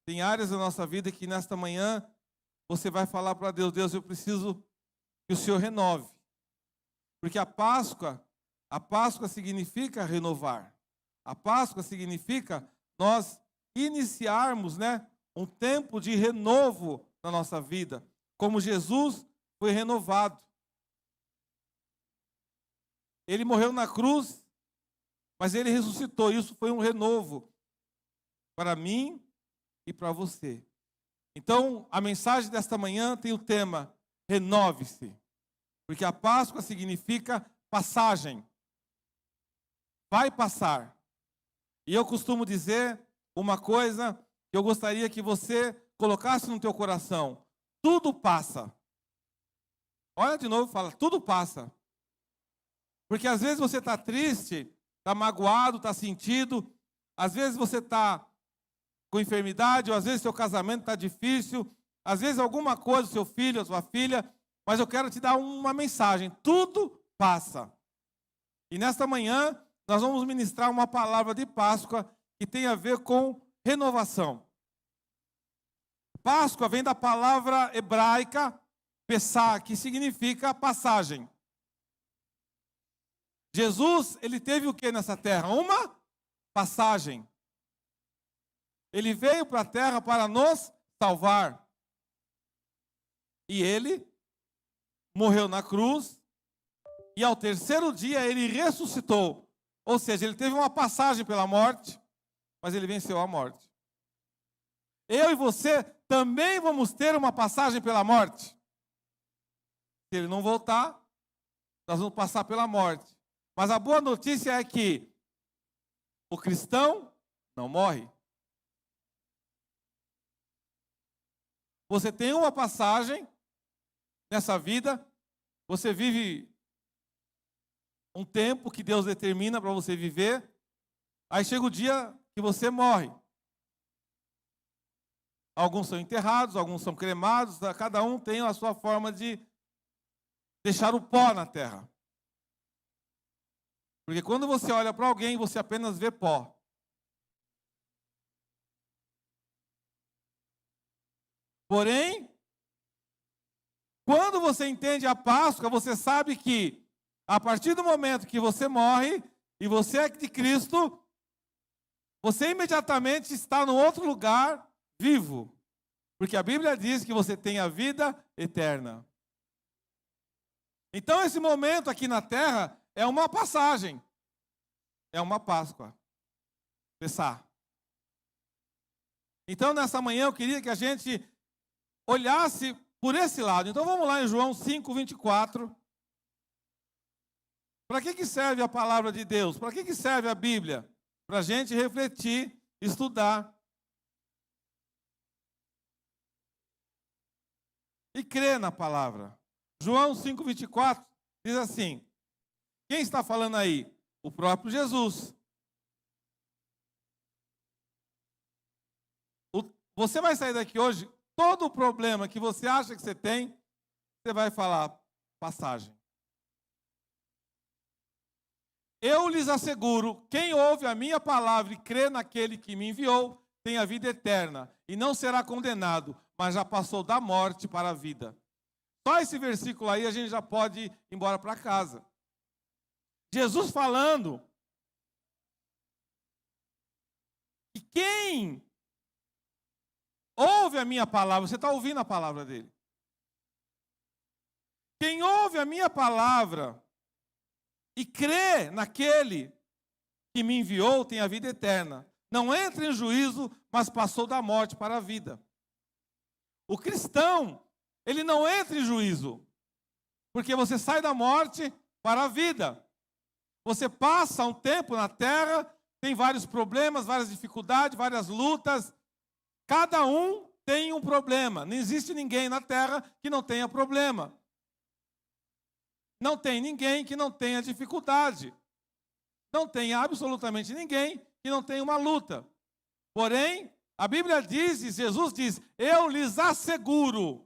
Tem áreas da nossa vida que nesta manhã você vai falar para Deus: Deus, eu preciso que o Senhor renove. Porque a Páscoa significa renovar. A Páscoa significa nós iniciarmos, um tempo de renovo na nossa vida, como Jesus foi renovado. Ele morreu na cruz, mas ele ressuscitou. Isso foi um renovo para mim e para você. Então, a mensagem desta manhã tem o tema: renove-se. Porque a Páscoa significa passagem. Vai passar. E eu costumo dizer uma coisa que eu gostaria que você colocasse no teu coração: tudo passa. Olha de novo e fala: tudo passa. Porque às vezes você está triste, está magoado, está sentido. Às vezes você está com enfermidade, ou às vezes seu casamento está difícil. Às vezes alguma coisa, seu filho, a sua filha. Mas eu quero te dar uma mensagem: tudo passa. E nesta manhã nós vamos ministrar uma palavra de Páscoa que tem a ver com renovação. Páscoa vem da palavra hebraica Pessah, que significa passagem. Jesus, ele teve o que nessa terra? Uma passagem. Ele veio para a terra para nos salvar. E ele morreu na cruz, e ao terceiro dia ele ressuscitou. Ou seja, ele teve uma passagem pela morte, mas ele venceu a morte. Eu e você também vamos ter uma passagem pela morte. Se ele não voltar, nós vamos passar pela morte. Mas a boa notícia é que o cristão não morre. Você tem uma passagem nessa vida, você vive um tempo que Deus determina para você viver, aí chega o dia que você morre. Alguns são enterrados, alguns são cremados, cada um tem a sua forma de deixar o pó na terra. Porque quando você olha para alguém, você apenas vê pó. Porém, quando você entende a Páscoa, você sabe que a partir do momento que você morre e você é de Cristo, você imediatamente está num outro lugar vivo. Porque a Bíblia diz que você tem a vida eterna. Então esse momento aqui na terra é uma passagem. É uma Páscoa. Pessah. Então nessa manhã eu queria que a gente olhasse por esse lado. Então vamos lá em João 5:24. Para que serve a palavra de Deus? Para que serve a Bíblia? Para a gente refletir, estudar e crer na palavra. João 5:24 diz assim: quem está falando aí? O próprio Jesus. Você vai sair daqui hoje, todo o problema que você acha que você tem, você vai falar: passagem. Eu lhes asseguro, quem ouve a minha palavra e crê naquele que me enviou, tem a vida eterna, e não será condenado, mas já passou da morte para a vida. Só esse versículo aí a gente já pode ir embora para casa. Jesus falando que quem ouve a minha palavra, você está ouvindo a palavra dele. Quem ouve a minha palavra e crê naquele que me enviou tem a vida eterna. Não entra em juízo, mas passou da morte para a vida. O cristão, ele não entra em juízo, porque você sai da morte para a vida. Você passa um tempo na terra, tem vários problemas, várias dificuldades, várias lutas. Cada um tem um problema. Não existe ninguém na terra que não tenha problema. Não tem ninguém que não tenha dificuldade. Não tem absolutamente ninguém que não tenha uma luta. Porém, a Bíblia diz, e Jesus diz: eu lhes asseguro,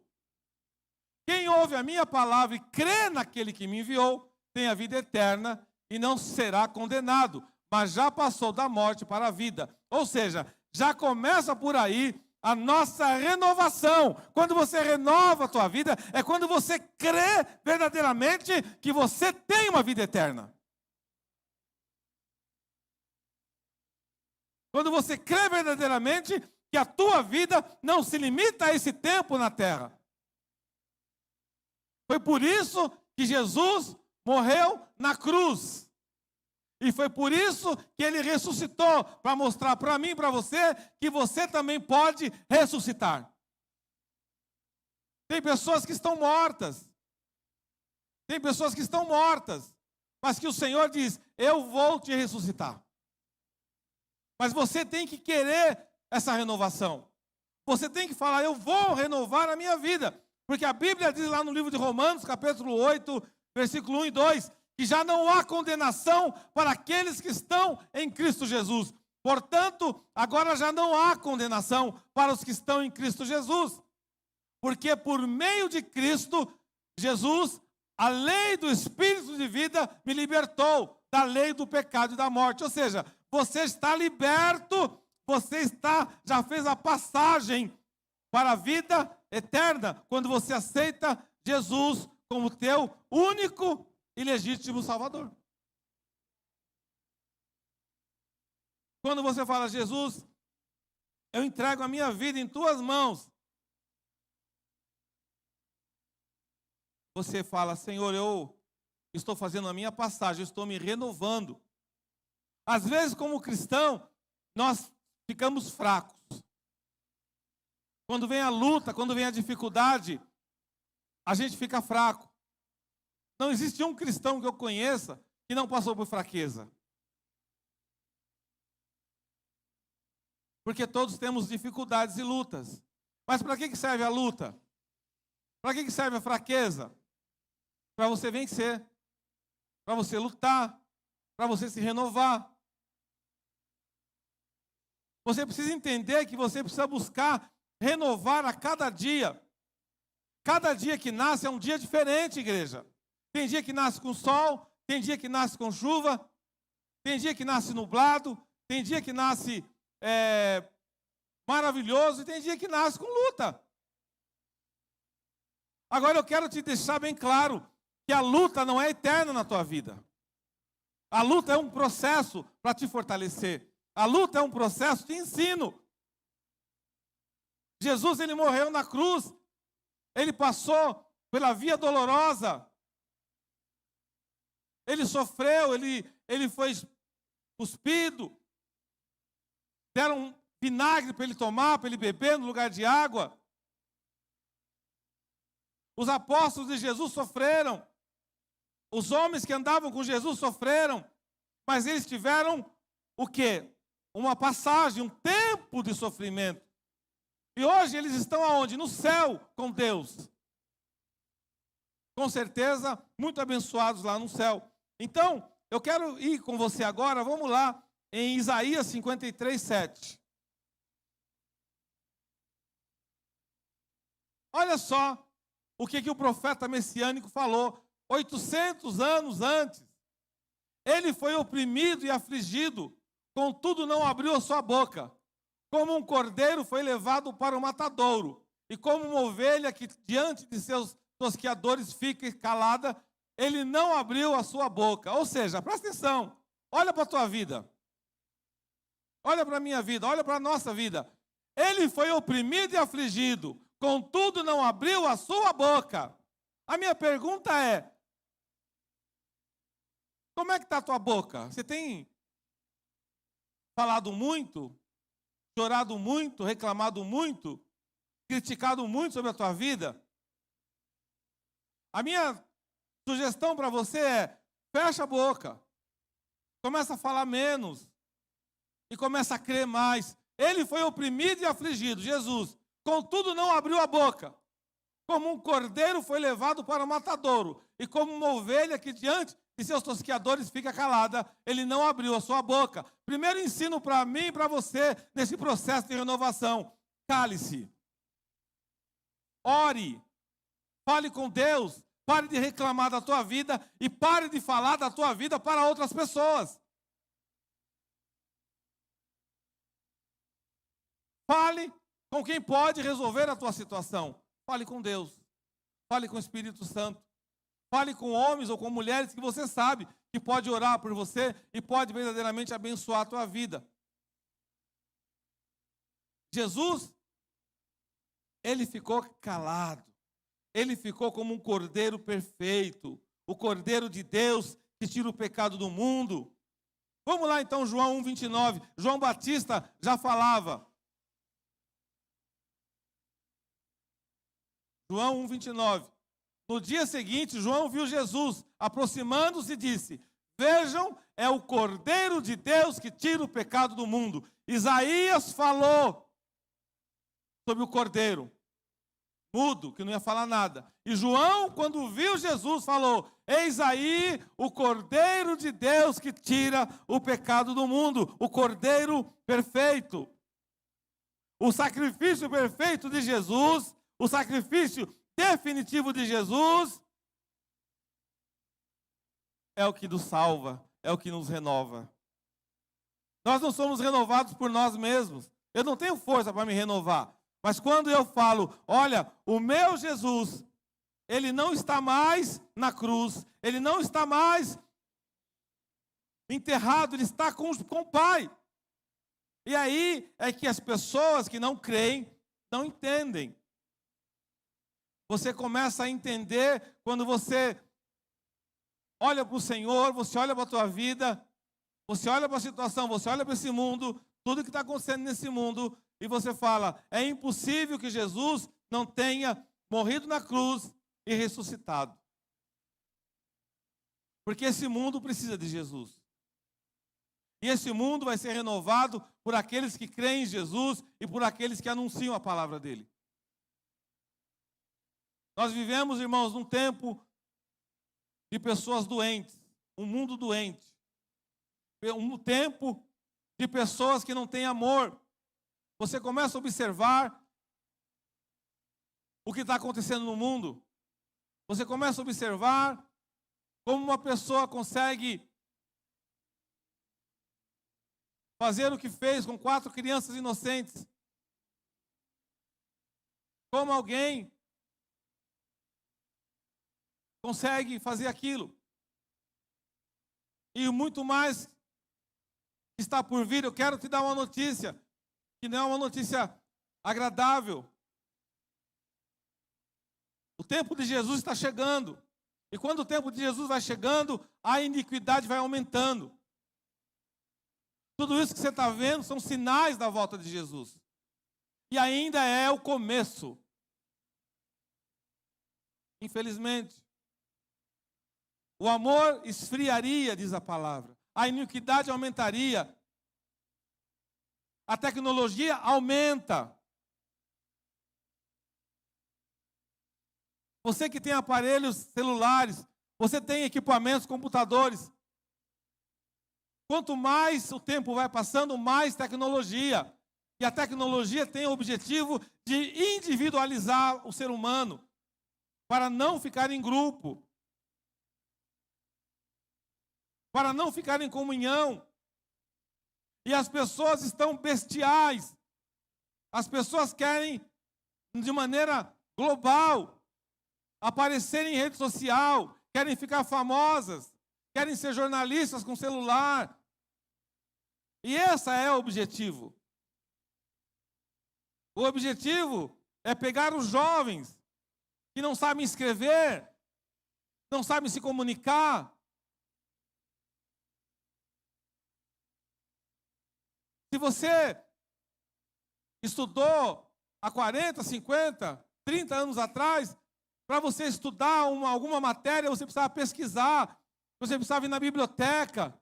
quem ouve a minha palavra e crê naquele que me enviou, tem a vida eterna e não será condenado, mas já passou da morte para a vida. Ou seja, já começa por aí a nossa renovação. Quando você renova a tua vida, é quando você crê verdadeiramente que você tem uma vida eterna. Quando você crê verdadeiramente que a tua vida não se limita a esse tempo na terra. Foi por isso que Jesus morreu na cruz. E foi por isso que ele ressuscitou, para mostrar para mim e para você que você também pode ressuscitar. Tem pessoas que estão mortas. Tem pessoas que estão mortas, mas que o Senhor diz: eu vou te ressuscitar. Mas você tem que querer essa renovação. Você tem que falar: eu vou renovar a minha vida. Porque a Bíblia diz lá no livro de Romanos, capítulo 8, versículo 1 e 2, que já não há condenação para aqueles que estão em Cristo Jesus. Portanto, agora já não há condenação para os que estão em Cristo Jesus. Porque por meio de Cristo Jesus, a lei do Espírito de vida me libertou da lei do pecado e da morte. Ou seja, você está liberto, já fez a passagem para a vida eterna, quando você aceita Jesus como teu único e legítimo Salvador. Quando você fala: Jesus, eu entrego a minha vida em tuas mãos. Você fala: Senhor, eu estou fazendo a minha passagem, eu estou me renovando. Às vezes, como cristão, nós ficamos fracos. Quando vem a luta, quando vem a dificuldade, a gente fica fraco. Não existe um cristão que eu conheça que não passou por fraqueza. Porque todos temos dificuldades e lutas. Mas para que serve a luta? Para que serve a fraqueza? Para você vencer, para você lutar, para você se renovar. Você precisa entender que você precisa buscar renovar a cada dia. Cada dia que nasce é um dia diferente, igreja. Tem dia que nasce com sol, tem dia que nasce com chuva, tem dia que nasce nublado, tem dia que nasce maravilhoso e tem dia que nasce com luta. Agora eu quero te deixar bem claro que a luta não é eterna na tua vida. A luta é um processo para te fortalecer. A luta é um processo de ensino. Jesus, ele morreu na cruz. Ele passou pela via dolorosa. Ele sofreu, ele foi cuspido. Deram vinagre para ele tomar, para ele beber no lugar de água. Os apóstolos de Jesus sofreram. Os homens que andavam com Jesus sofreram. Mas eles tiveram o quê? Uma passagem, um tempo de sofrimento. E hoje eles estão aonde? No céu com Deus. Com certeza, muito abençoados lá no céu. Então, eu quero ir com você agora, vamos lá, em Isaías 53, 7. Olha só o que o profeta messiânico falou 800 anos antes. Ele foi oprimido e afligido, contudo não abriu a sua boca. Como um cordeiro foi levado para o matadouro, e como uma ovelha que diante de seus tosqueadores fica calada, ele não abriu a sua boca. Ou seja, presta atenção, olha para a tua vida, olha para a minha vida, olha para a nossa vida. Ele foi oprimido e afligido, contudo não abriu a sua boca. A minha pergunta é: como é que está a tua boca? Você tem falado muito? Chorado muito, reclamado muito, criticado muito sobre a tua vida? A minha sugestão para você é: fecha a boca, começa a falar menos e começa a crer mais. Ele foi oprimido e afligido, Jesus, contudo não abriu a boca. Como um cordeiro foi levado para o matadouro, e como uma ovelha que diante de seus tosqueadores fica calada, ele não abriu a sua boca. Primeiro ensino para mim e para você, nesse processo de renovação: cale-se, ore, fale com Deus, pare de reclamar da tua vida e pare de falar da tua vida para outras pessoas. Fale Com quem pode resolver a tua situação? Fale com Deus. Fale com o Espírito Santo. Fale com homens ou com mulheres que você sabe que pode orar por você e pode verdadeiramente abençoar a tua vida. Jesus, ele ficou calado. Ele ficou como um cordeiro perfeito. O cordeiro de Deus que tira o pecado do mundo. Vamos lá então, João 1:29. João Batista já falava. João 1:29. No dia seguinte, João viu Jesus aproximando-se e disse: vejam, é o Cordeiro de Deus que tira o pecado do mundo. Isaías falou sobre o Cordeiro, mudo, que não ia falar nada. E João, quando viu Jesus, falou: eis aí o Cordeiro de Deus que tira o pecado do mundo, o Cordeiro perfeito. O sacrifício perfeito de Jesus, o sacrifício definitivo de Jesus é o que nos salva, é o que nos renova. Nós não somos renovados por nós mesmos. Eu não tenho força para me renovar. Mas quando eu falo, olha, o meu Jesus, ele não está mais na cruz, ele não está mais enterrado, ele está com o Pai. E aí é que as pessoas que não creem, não entendem. Você começa a entender quando você olha para o Senhor, você olha para a tua vida, você olha para a situação, você olha para esse mundo, tudo que está acontecendo nesse mundo, e você fala, é impossível que Jesus não tenha morrido na cruz e ressuscitado. Porque esse mundo precisa de Jesus. E esse mundo vai ser renovado por aqueles que creem em Jesus e por aqueles que anunciam a palavra dele. Nós vivemos, irmãos, num tempo de pessoas doentes, um mundo doente. Um tempo de pessoas que não têm amor. Você começa a observar o que está acontecendo no mundo. Você começa a observar como uma pessoa consegue fazer o que fez com 4 crianças inocentes. Como alguém consegue fazer aquilo. E muito mais está por vir. Eu quero te dar uma notícia, que não é uma notícia agradável. O tempo de Jesus está chegando. E quando o tempo de Jesus vai chegando, a iniquidade vai aumentando. Tudo isso que você está vendo são sinais da volta de Jesus. E ainda é o começo. Infelizmente. O amor esfriaria, diz a palavra. A iniquidade aumentaria. A tecnologia aumenta. Você que tem aparelhos celulares, você tem equipamentos, computadores. Quanto mais o tempo vai passando, mais tecnologia. E a tecnologia tem o objetivo de individualizar o ser humano, para não ficar em grupo, para não ficar em comunhão. E as pessoas estão bestiais. As pessoas querem, de maneira global, aparecer em rede social, querem ficar famosas, querem ser jornalistas com celular. E esse é o objetivo. O objetivo é pegar os jovens que não sabem escrever, não sabem se comunicar. Se você estudou há 40, 50, 30 anos atrás, para você estudar alguma matéria, você precisava pesquisar, você precisava ir na biblioteca,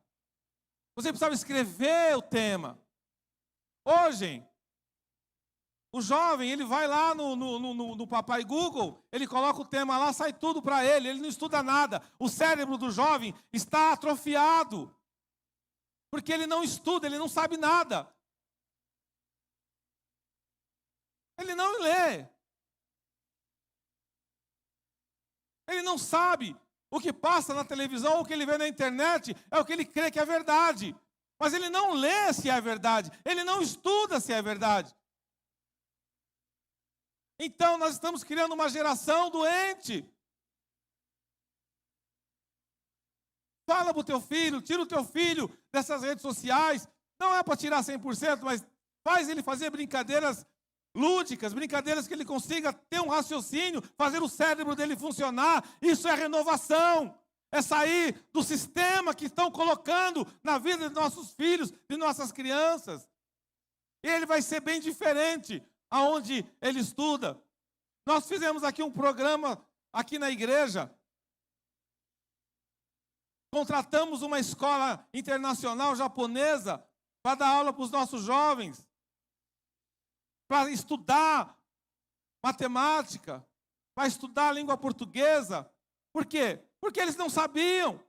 você precisava escrever o tema. Hoje, o jovem, ele vai lá no papai Google, ele coloca o tema lá, sai tudo para ele não estuda nada. O cérebro do jovem está atrofiado, porque ele não estuda, ele não sabe nada. Ele não lê. Ele não sabe o que passa na televisão, o que ele vê na internet, é o que ele crê que é verdade. Mas ele não lê se é verdade, ele não estuda se é verdade. Então nós estamos criando uma geração doente. Fala para o teu filho, tira o teu filho dessas redes sociais. Não é para tirar 100%, mas faz ele fazer brincadeiras lúdicas, brincadeiras que ele consiga ter um raciocínio, fazer o cérebro dele funcionar. Isso é renovação. É sair do sistema que estão colocando na vida de nossos filhos, de nossas crianças. E ele vai ser bem diferente aonde ele estuda. Nós fizemos aqui um programa aqui na igreja. Contratamos uma escola internacional japonesa para dar aula para os nossos jovens, para estudar matemática, para estudar a língua portuguesa. Por quê? Porque eles não sabiam.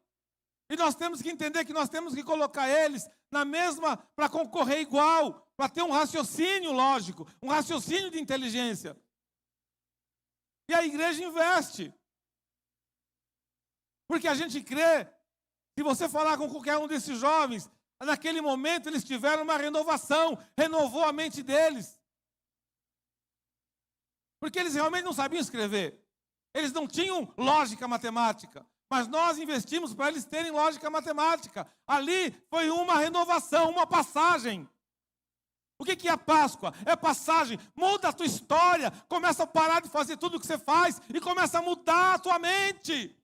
E nós temos que entender que nós temos que colocar eles na mesma, para concorrer igual, para ter um raciocínio lógico, um raciocínio de inteligência. E a igreja investe. Porque a gente crê, se você falar com qualquer um desses jovens, naquele momento eles tiveram uma renovação, renovou a mente deles. Porque eles realmente não sabiam escrever. Eles não tinham lógica matemática. Mas nós investimos para eles terem lógica matemática. Ali foi uma renovação, uma passagem. O que é a Páscoa? É passagem. Muda a tua história. Começa a parar de fazer tudo o que você faz e começa a mudar a tua mente.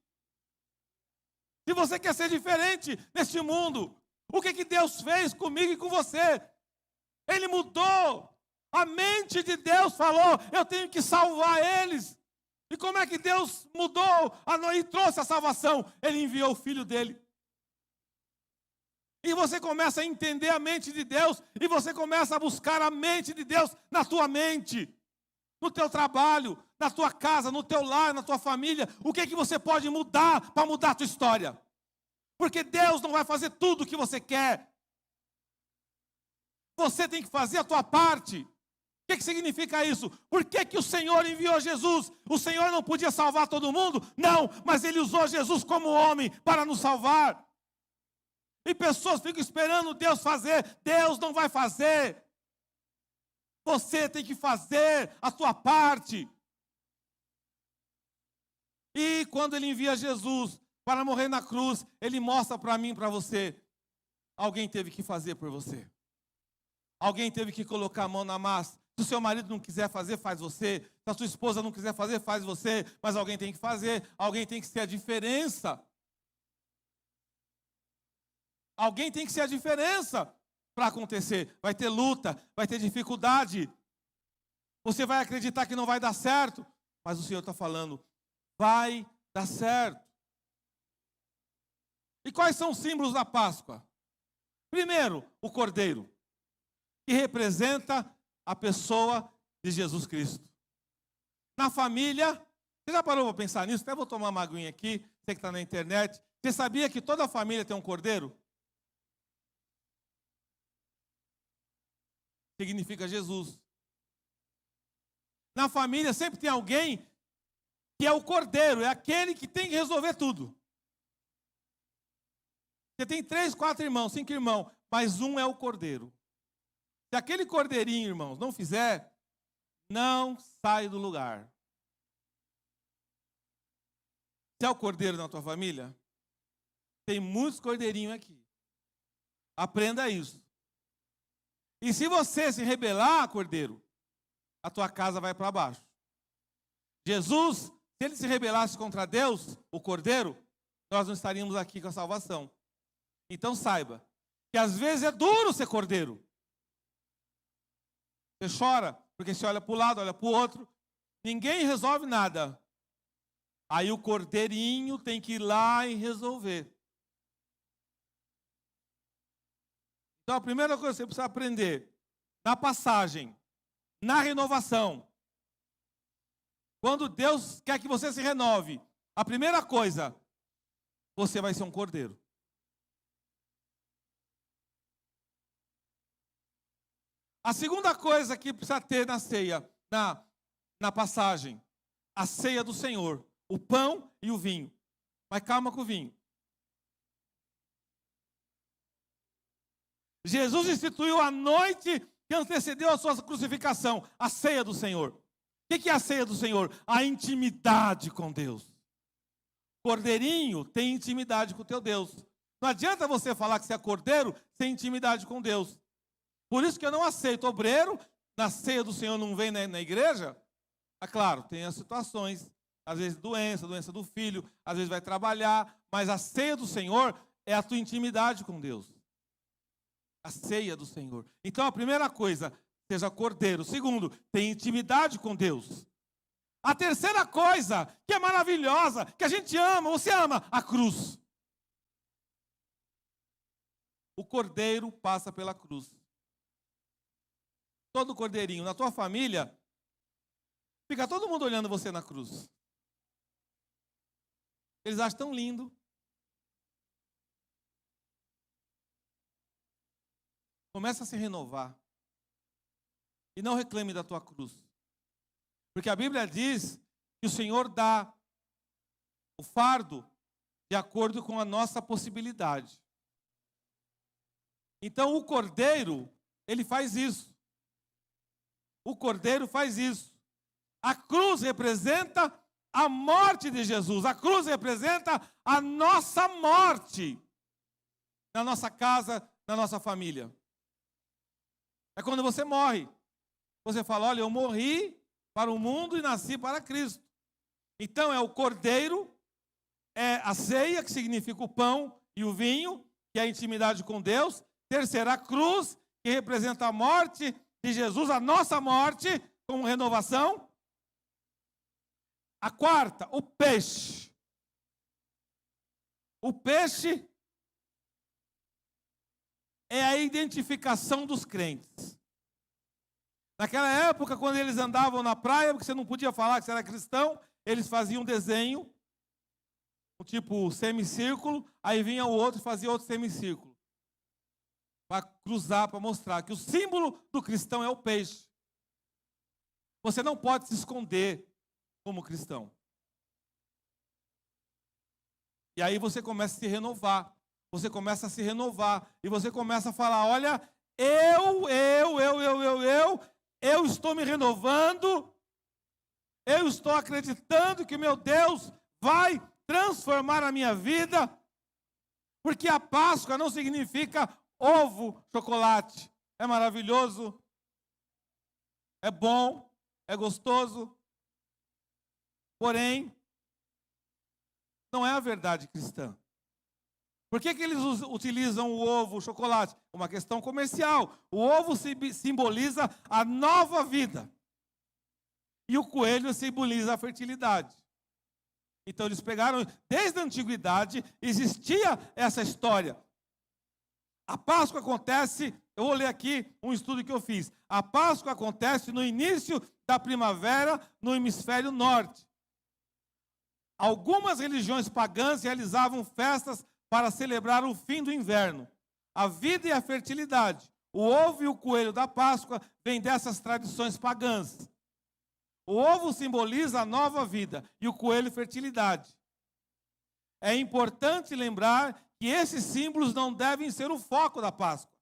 Se você quer ser diferente neste mundo, o que Deus fez comigo e com você? Ele mudou. A mente de Deus falou, eu tenho que salvar eles. E como é que Deus mudou e trouxe a salvação? Ele enviou o Filho dele. E você começa a entender a mente de Deus, e você começa a buscar a mente de Deus na tua mente, no teu trabalho, na tua casa, no teu lar, na tua família. O que você pode mudar para mudar a tua história? Porque Deus não vai fazer tudo o que você quer. Você tem que fazer a tua parte. O que significa isso? Por que o Senhor enviou Jesus? O Senhor não podia salvar todo mundo? Não, mas Ele usou Jesus como homem para nos salvar. E pessoas ficam esperando Deus fazer. Deus não vai fazer. Você tem que fazer a tua parte. E quando Ele envia Jesus para morrer na cruz, Ele mostra para mim e para você. Alguém teve que fazer por você. Alguém teve que colocar a mão na massa. Se o seu marido não quiser fazer, faz você. Se a sua esposa não quiser fazer, faz você. Mas alguém tem que fazer. Alguém tem que ser a diferença. Alguém tem que ser a diferença para acontecer. Vai ter luta, vai ter dificuldade. Você vai acreditar que não vai dar certo. Mas o Senhor está falando, vai dar certo. E quais são os símbolos da Páscoa? Primeiro, o cordeiro, que representa a pessoa de Jesus Cristo. Na família, você já parou para pensar nisso? Até vou tomar uma aguinha aqui, você que está na internet. Você sabia que toda a família tem um cordeiro? Significa Jesus. Na família sempre tem alguém que é o cordeiro, é aquele que tem que resolver tudo. Você tem 3, 4 irmãos, 5 irmãos, mas um é o cordeiro. Se aquele cordeirinho, irmãos, não fizer, não sai do lugar. Se é o cordeiro na tua família, tem muitos cordeirinhos aqui. Aprenda isso. E se você se rebelar, cordeiro, a tua casa vai para baixo. Jesus, se ele se rebelasse contra Deus, o cordeiro, nós não estaríamos aqui com a salvação. Então saiba que às vezes é duro ser cordeiro. Você chora, porque você olha para o lado, olha para o outro. Ninguém resolve nada. Aí o cordeirinho tem que ir lá e resolver. Então a primeira coisa que você precisa aprender, na passagem, na renovação, quando Deus quer que você se renove, a primeira coisa, você vai ser um cordeiro. A segunda coisa que precisa ter na ceia, na passagem, a ceia do Senhor, o pão e o vinho. Mas calma com o vinho. Jesus instituiu a noite que antecedeu a sua crucificação, a ceia do Senhor. O que é a ceia do Senhor? A intimidade com Deus. Cordeirinho tem intimidade com o teu Deus. Não adianta você falar que você é cordeiro sem intimidade com Deus. Por isso que eu não aceito obreiro. Na ceia do Senhor não vem na igreja. Ah, claro, tem as situações. Às vezes doença do filho. Às vezes vai trabalhar. Mas a ceia do Senhor é a tua intimidade com Deus. A ceia do Senhor. Então a primeira coisa, seja cordeiro. Segundo, tem intimidade com Deus. A terceira coisa, que é maravilhosa, que a gente ama, você ama, a cruz. O cordeiro passa pela cruz. Todo cordeirinho, na tua família, fica todo mundo olhando você na cruz. Eles acham tão lindo. Começa a se renovar. E não reclame da tua cruz. Porque a Bíblia diz que o Senhor dá o fardo de acordo com a nossa possibilidade. Então o cordeiro, ele faz isso. O cordeiro faz isso. A cruz representa a morte de Jesus. A cruz representa a nossa morte na nossa casa, na nossa família. É quando você morre. Você fala, olha, eu morri para o mundo e nasci para Cristo. Então é o cordeiro, é a ceia, que significa o pão e o vinho, que é a intimidade com Deus. Terceira, a cruz, que representa a morte de Jesus, a nossa morte, como renovação. A quarta, o peixe. O peixe é a identificação dos crentes. Naquela época, quando eles andavam na praia, porque você não podia falar que você era cristão, eles faziam um desenho, um tipo semicírculo, aí vinha o outro e fazia outro semicírculo. Para cruzar, para mostrar que o símbolo do cristão é o peixe. Você não pode se esconder como cristão. E aí você começa a se renovar. Você começa a se renovar. E você começa a falar, olha, eu estou me renovando. Eu estou acreditando que o meu Deus vai transformar a minha vida. Porque a Páscoa não significa ovo, chocolate. É maravilhoso. É bom. É gostoso. Porém, não é a verdade cristã. Por que eles utilizam o ovo, o chocolate? Uma questão comercial. O ovo simboliza a nova vida. E o coelho simboliza a fertilidade. Então eles pegaram, desde a antiguidade, existia essa história. A Páscoa acontece, eu vou ler aqui um estudo que eu fiz. A Páscoa acontece no início da primavera no hemisfério norte. Algumas religiões pagãs realizavam festas para celebrar o fim do inverno, a vida e a fertilidade. O ovo e o coelho da Páscoa vêm dessas tradições pagãs. O ovo simboliza a nova vida e o coelho fertilidade. É importante lembrar que esses símbolos não devem ser o foco da Páscoa.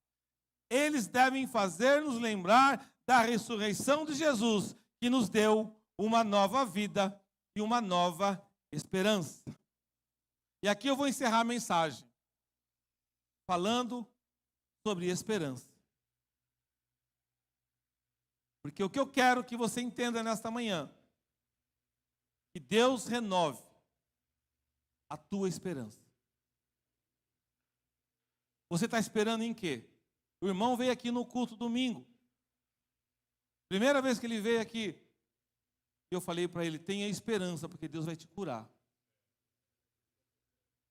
Eles devem fazer-nos lembrar da ressurreição de Jesus, que nos deu uma nova vida e uma nova esperança. E aqui eu vou encerrar a mensagem falando sobre esperança. Porque o que eu quero que você entenda nesta manhã, que Deus renove a tua esperança. Você está esperando em quê? O irmão veio aqui no culto domingo. Primeira vez que ele veio aqui, eu falei para ele, tenha esperança, porque Deus vai te curar.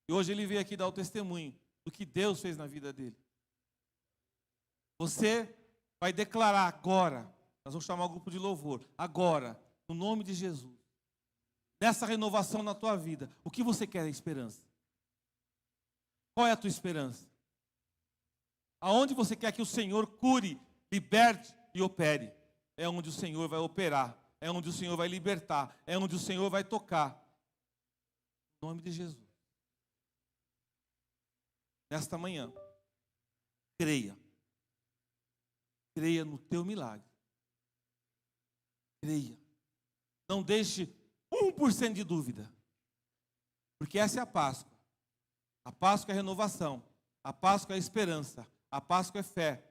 E hoje ele veio aqui dar o testemunho do que Deus fez na vida dele. Você vai declarar agora, nós vamos chamar o grupo de louvor, agora, no nome de Jesus, dessa renovação na tua vida, o que você quer é esperança. Qual é a tua esperança? Aonde você quer que o Senhor cure, liberte e opere? É onde o Senhor vai operar, é onde o Senhor vai libertar, é onde o Senhor vai tocar. Em nome de Jesus. Nesta manhã, creia. Creia no teu milagre. Creia. Não deixe 1% de dúvida. Porque essa é a Páscoa. A Páscoa é renovação. A Páscoa é esperança. A Páscoa é fé.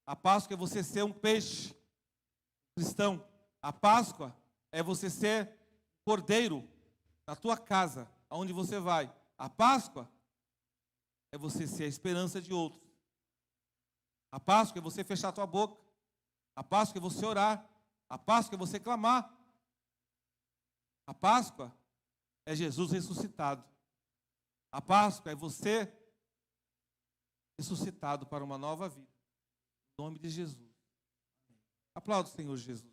A Páscoa é você ser um peixe cristão. A Páscoa é você ser cordeiro na tua casa, aonde você vai. A Páscoa é você ser a esperança de outros. A Páscoa é você fechar a tua boca. A Páscoa é você orar. A Páscoa é você clamar. A Páscoa é Jesus ressuscitado. A Páscoa é você ressuscitado para uma nova vida. Em nome de Jesus. Aplauda o Senhor Jesus.